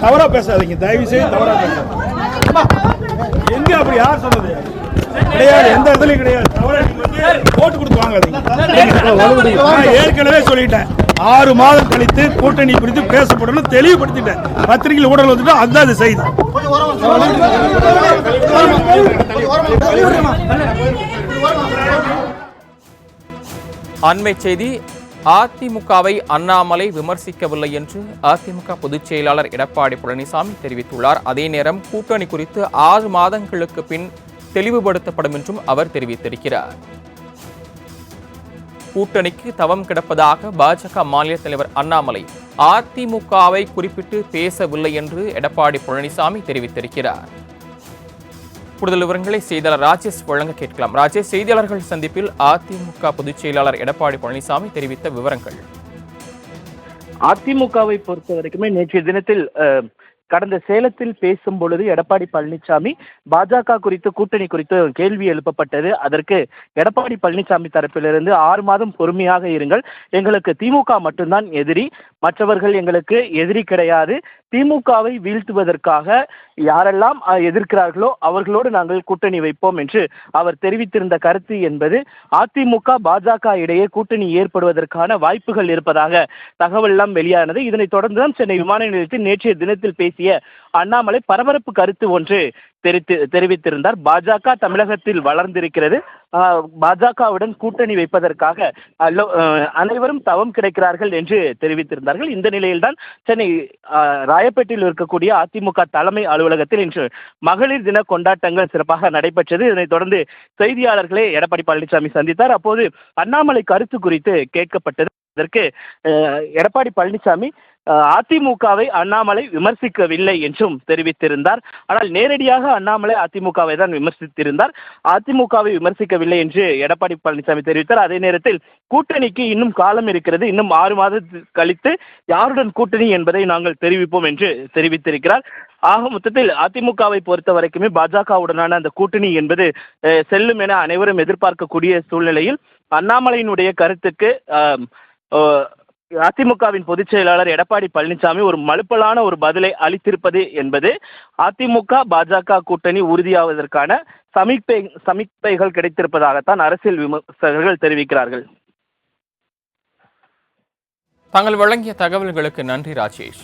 தவறா பேசாதீங்க, தயவு செய்து தவறா பேசாதீங்க. எங்க அப்படி யார் சொன்னது? கிடையாது, எந்த இடத்துலயும் கிடையாது. தவறா ஓட்டு கொடுத்து வாங்காதீங்க. ஏற்கனவே சொல்லிட்டேன், 6 மாதம் கழித்து கூட்டணி குறித்து பேசப்படணும் தெளிவுபடுத்திட்டேன். பத்திரிகையில் ஊடகம் வந்துட்டு அதுதான் அது செய்தி. அண்மை செய்தி. அதிமுகவை அண்ணாமலை விமர்சிக்கவில்லை என்று அதிமுக பொதுச் செயலாளர் எடப்பாடி பழனிசாமி தெரிவித்துள்ளார். அதே நேரம் கூட்டணி குறித்து 6 மாதங்களுக்கு பின் தெளிவுபடுத்தப்படும் என்றும் அவர் தெரிவித்திருக்கிறார். கூட்டணிக்கு தவம் கிடப்பதாக பாஜக மாநில தலைவர் அண்ணாமலை அதிமுகவை குறிப்பிட்டு பேசவில்லை என்று எடப்பாடி பழனிசாமி தெரிவித்திருக்கிறார். கூடுதல் விவரங்களை செய்தியாளர் ராஜேஷ் வழங்க கேட்கலாம். ராஜேஷ், செய்தியாளர்கள் சந்திப்பில் அதிமுக பொதுச் செயலாளர் எடப்பாடி பழனிசாமி தெரிவித்த விவரங்கள். அதிமுகவை பொறுத்த வரைக்குமே நேற்றைய தினத்தில் கடந்த சேலத்தில் பேசும் பொழுது எடப்பாடி பழனிசாமி பாஜக குறித்து கூட்டணி குறித்து கேள்வி எழுப்பப்பட்டது. அதற்கு எடப்பாடி பழனிசாமி தரப்பிலிருந்து 6 மாதம் பொறுமையாக இருங்கள், எங்களுக்கு திமுக மட்டும்தான் எதிரி, மற்றவர்கள் எங்களுக்கு எதிரி கிடையாது, திமுகவை வீழ்த்துவதற்காக யாரெல்லாம் எதிர்க்கிறார்களோ அவர்களோடு நாங்கள் கூட்டணி வைப்போம் என்று அவர் தெரிவித்திருந்த கருத்து என்பது அதிமுக பாஜக இடையே கூட்டணி ஏற்படுவதற்கான வாய்ப்புகள் இருப்பதாக தகவல் எல்லாம் வெளியானது. இதனைத் தொடர்ந்துதான் சென்னை விமான நிலையத்தில் நேற்றைய தினத்தில் பேசிய அண்ணாமலை பரபரப்பு கருத்து ஒன்று தெரிவித்திருந்தார். பாஜக தமிழகத்தில் வளர்ந்திருக்கிறது, பாஜகவுடன் கூட்டணி வைப்பதற்காக அனைவரும் தவம் கிடைக்கிறார்கள் என்று தெரிவித்திருந்தார்கள். இந்த நிலையில்தான் சென்னை ராயப்பேட்டையில் இருக்கக்கூடிய அதிமுக தலைமை அலுவலகத்தில் இன்று மகளிர் தின கொண்டாட்டங்கள் சிறப்பாக நடைபெற்றது. இதனைத் தொடர்ந்து செய்தியாளர்களை எடப்பாடி பழனிசாமி சந்தித்தார். அப்போது அண்ணாமலை கருத்து குறித்து கேட்கப்பட்டது. அதற்கு எடப்பாடி பழனிசாமி அதிமுகவை அண்ணாமலை விமர்சிக்கவில்லை என்றும் தெரிவித்திருந்தார். ஆனால் நேரடியாக அண்ணாமலை அதிமுகவை தான் விமர்சித்திருந்தார், அதிமுகவை விமர்சிக்கவில்லை என்று எடப்பாடி பழனிசாமி தெரிவித்தார். அதே நேரத்தில் கூட்டணிக்கு இன்னும் காலம் இருக்கிறது, இன்னும் 6 மாதம் கழித்து யாருடன் கூட்டணி என்பதை நாங்கள் தெரிவிப்போம் என்று தெரிவித்திருக்கிறார். ஆக மொத்தத்தில் அதிமுகவை பொறுத்த வரைக்குமே பாஜகவுடனான அந்த கூட்டணி என்பது செல்லும் என அனைவரும் எதிர்பார்க்கக்கூடிய சூழ்நிலையில் அண்ணாமலையினுடைய கருத்துக்கு அதிமுகவின் பொதுச் செயலாளர் எடப்பாடி பழனிசாமி ஒரு மலுப்பலான ஒரு அளித்திருப்பது என்பது அதிமுக பாஜக கூட்டணி உறுதியாவதற்கான சமிக்ஞைகள் கிடைத்திருப்பதாகத்தான் அரசியல் விமர்சகர்கள் தெரிவிக்கிறார்கள். தாங்கள் வழங்கிய தகவல்களுக்கு நன்றி ராஜேஷ்.